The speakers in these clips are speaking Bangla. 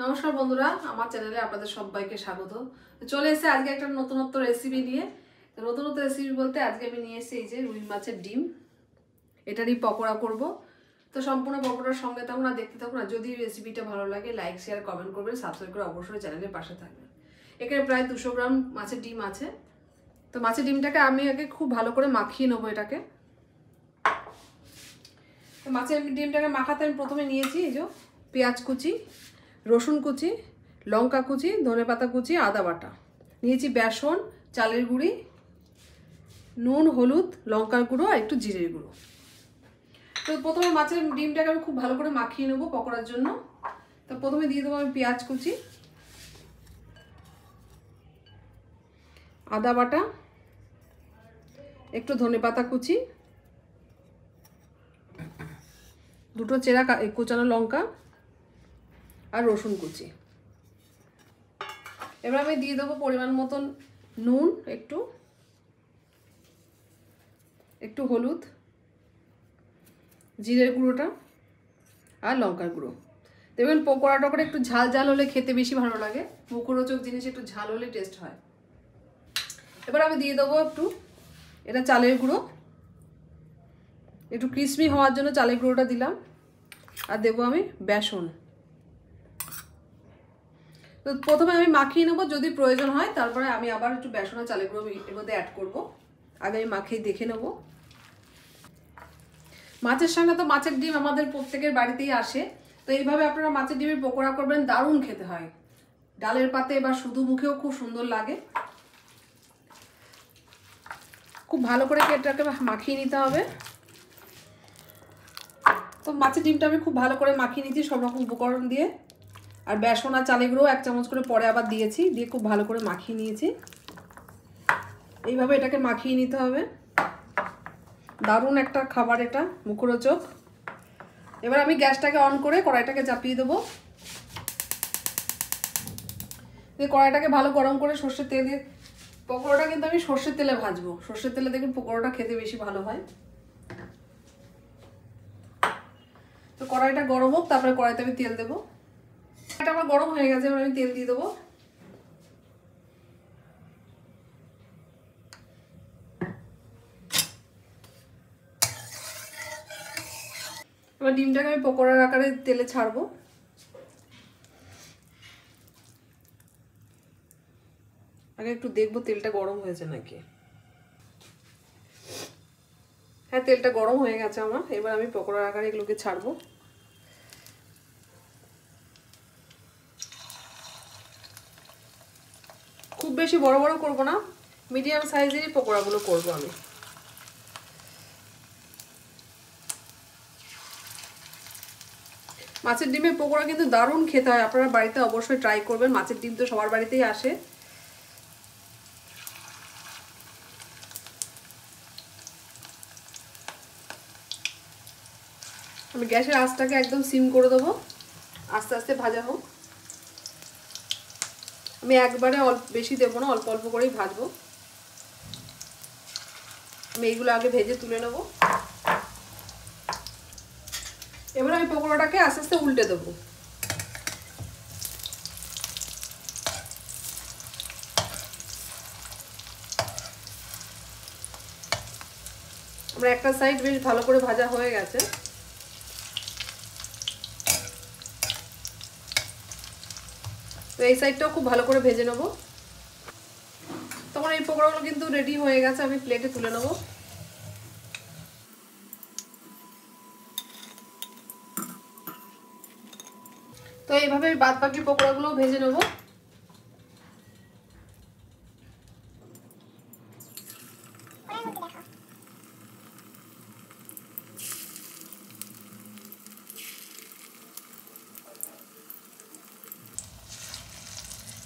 নমস্কার বন্ধুরা, আমার চ্যানেলে আপনাদের সবাইকে স্বাগত। চলে এসেছে আজকে একটা নতুনত্ব রেসিপি নিয়ে। নতুনত্ব রেসিপি বলতে আজকে আমি নিয়ে এসেছি এই যে রুই মাছের ডিম, এটারই পকোড়া করব। তো সম্পূর্ণ পকোড়ার সঙ্গে থাকুন আর দেখতে থাকুন। আর যদি রেসিপিটা ভালো লাগে লাইক শেয়ার কমেন্ট করবেন, সাবস্ক্রাইব করে অবশ্যই চ্যানেলের পাশে থাকবেন। এখানে প্রায় 200 গ্রাম মাছের ডিম আছে। তো মাছের ডিমটাকে আমি আগে খুব ভালো করে মাখিয়ে নেবো এটাকে। তো মাছের ডিমটাকে মাখাতে আমি প্রথমে নিয়েছি এই যে পেঁয়াজ কুচি, রসুন কুচি, লঙ্কা কুচি, ধনেপাতা কুচি, আদা বাটা নিয়েছি, বেসন, চালের গুঁড়ি, নুন, হলুদ, লঙ্কার গুঁড়ো আর একটু জিরের গুঁড়ো। তো প্রথমে মাছের ডিমটাকে আমি খুব ভালো করে মাখিয়ে নেবো পকোড়ার জন্য। তো প্রথমে দিয়ে দেবো আমি পেঁয়াজ কুচি, আদা বাটা, একটু ধনেপাতা কুচি, দুটো চেরা কোচানো লঙ্কা আর রসুন কুচি। এবার আমি দিয়ে দেবো পরিমাণ মতন নুন, একটু হলুদ, জিরের গুঁড়োটা আর লঙ্কার গুঁড়ো। দেখবেন পকোড়া টকোড়া একটু ঝাল ঝাল হলে খেতে বেশি ভালো লাগে, মুখরোচক জিনিস একটু ঝাল হলে টেস্ট হয়। এবার আমি দিয়ে দেবো এটা চালের গুঁড়ো, একটু ক্রিসপি হওয়ার জন্য চালের গুঁড়োটা দিলাম। আর দেবো আমি বেসন। তো প্রথমে আমি মাখিয়ে নেবো, যদি প্রয়োজন হয় তারপরে আমি আবার একটু বেসন আর চালের গুঁড়ো এর মধ্যে অ্যাড করবো। আগে আমি মাখিয়ে দেখে নেবো। মাছের সঙ্গে তো মাছের ডিম আমাদের প্রত্যেকের বাড়িতেই আসে। তো এইভাবে আপনারা মাছের ডিমের পকোড়া করবেন, দারুণ খেতে হয়। ডালের পাতে বা শুধু মুখেও খুব সুন্দর লাগে। খুব ভালো করে এটাকে মাখিয়ে নিতে হবে। তো মাছের ডিমটা আমি খুব ভালো করে মাখিয়ে নিয়েছি সব রকম উপকরণ দিয়ে। আর বেসন আর চালের গুঁড়ো 1 চামচ করে পরে আবার দিয়েছি, দিয়ে খুব ভালো করে মাখিয়ে নিয়েছি। এইভাবে এটাকে মাখিয়ে নিতে হবে। দারুণ একটা খাবার এটা, মুখরোচক। এবার আমি গ্যাসটাকে অন করে কড়াইটাকে চাপিয়ে দেবো। কড়াইটাকে ভালো গরম করে সর্ষের তেল দিয়ে, পকোড়াটা কিন্তু আমি সর্ষের তেলে ভাজবো। সর্ষের তেলে দেখুন পকোড়াটা খেতে বেশি ভালো হয়। তো কড়াইটা গরম হোক, তারপরে কড়াইতে আমি তেল দেবো। এটা আমার গরম হয়ে গেছে, এবার আমি তেল দিয়ে দেবো। এবার ডিমটাকে আমি পকোড়ার আকারে তেলে ছাড়বো। আগে একটু দেখবো তেলটা গরম হয়েছে নাকি। হ্যাঁ, তেলটা গরম হয়ে গেছে আমার। এবার আমি পকোড়ার আকারে এগুলোকে ছাড়বো। খুব বেশি বড় বড় করবো না, মিডিয়াম সাইজেরই পকোড়াগুলো করবো আমি। মাছের ডিমের পকোড়া কিন্তু দারুণ খেতে হয়, আপনারা বাড়িতে অবশ্যই ট্রাই করবেন। মাছের ডিম তো সবার বাড়িতেই আসে। আমি গ্যাসের আঁচটাকে একদম সিম করে দেবো, আস্তে আস্তে ভাজা হোক। আমি একবারে বেশি দেবো না, অল্প অল্প করেই ভাজবো। আমি এইগুলো আগে ভেজে তুলে নেব। এবার আমি পকোড়াটাকে আস্তে আস্তে উল্টে দেবো। আমার একটা সাইড বেশ ভালো করে ভাজা হয়ে গেছে। তো এই সাইডটাও খুব ভালো করে ভেজে নেবো। তখন এই পকোড়াগুলো কিন্তু রেডি হয়ে গেছে, আমি প্লেটে তুলে নেবো। তো এইভাবে বাদ বাকি পকোড়াগুলো ভেজে নেবো।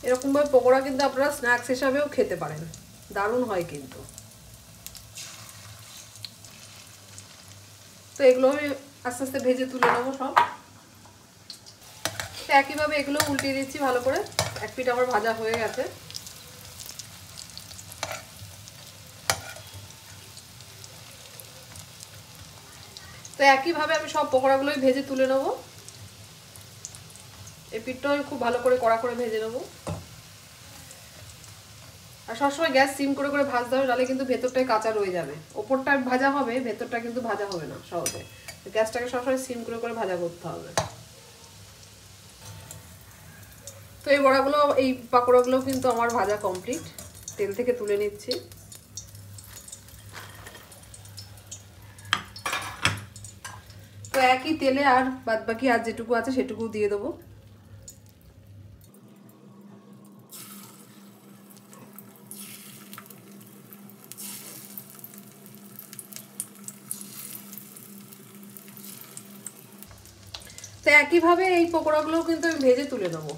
এরকমভাবে পকোড়া কিন্তু আপনারা স্ন্যাক্স হিসাবেও খেতে পারেন, দারুণ হয় কিন্তু। তো এগুলো আমি আস্তে আস্তে ভেজে তুলে নেবো সব। একইভাবে এগুলো উল্টিয়ে দিচ্ছি ভালো করে। এক পিঠ আমার ভাজা হয়ে গেছে। তো একইভাবে আমি সব পকোড়াগুলোই ভেজে তুলে নেবো। এই পিঠটা খুব ভালো করে কড়া করে ভেজে নেবো। আর সবসময় গ্যাস সিম করে করে ভাজতে হবে, নাহলে কিন্তু ভেতরটাই কাঁচা রয়ে যাবে। ওপরটা ভাজা হবে, ভেতরটা কিন্তু ভাজা হবে না সহজে। গ্যাসটাকে সবসময় সিম করে করে ভাজা করতে হবে। তো এই বড়াগুলো, এই পাকোড়াগুলো কিন্তু আমার ভাজা কমপ্লিট, তেল থেকে তুলে নিচ্ছি। তো একই তেলে আর বাদবাকি আর যেটুকু আছে সেটুকু দিয়ে দেবো। তো একইভাবে এই পকোড়াগুলো কিন্তু আমি ভেজে তুলে নেবো।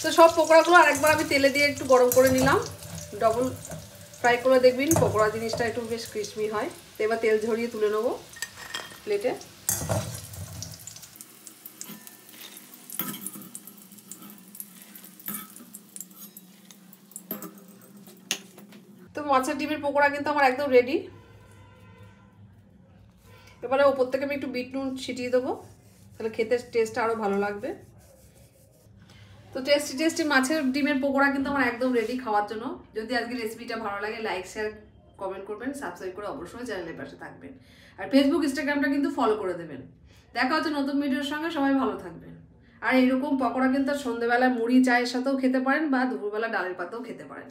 তো সব পকোড়াগুলো আরেকবার আমি তেলে দিয়ে একটু গরম করে নিলাম, ডবল ফ্রাই করে দেখবেন পকোড়া জিনিসটা একটু বেশ ক্রিস্পি হয়। তো এবার তেল ঝরিয়ে তুলে নেবো প্লেটে। তো মাছের ডিমের পকোড়া কিন্তু আমার একদম রেডি। এবারে ওপর থেকে আমি একটু বিট নুন ছিটিয়ে দেবো, তাহলে খেতে টেস্টটা আরও ভালো লাগবে। তো টেস্টি টেস্টি মাছের ডিমের পকোড়া কিন্তু আমার একদম রেডি খাওয়ার জন্য। যদি আজকে রেসিপিটা ভালো লাগে, লাইক শেয়ার কমেন্ট করবেন, সাবস্ক্রাইব করে অবশ্যই চ্যানেলের পাশে থাকবেন। আর ফেসবুক ইনস্টাগ্রামটা কিন্তু ফলো করে দেবেন। দেখা হচ্ছে নতুন ভিডিওর সঙ্গে, সবাই ভালো থাকবেন। আর এরকম পকোড়া কিন্তু সন্ধ্যেবেলা মুড়ি চায়ের সাথেও খেতে পারেন, বা দুপুরবেলা ডালের পাতেও খেতে পারেন।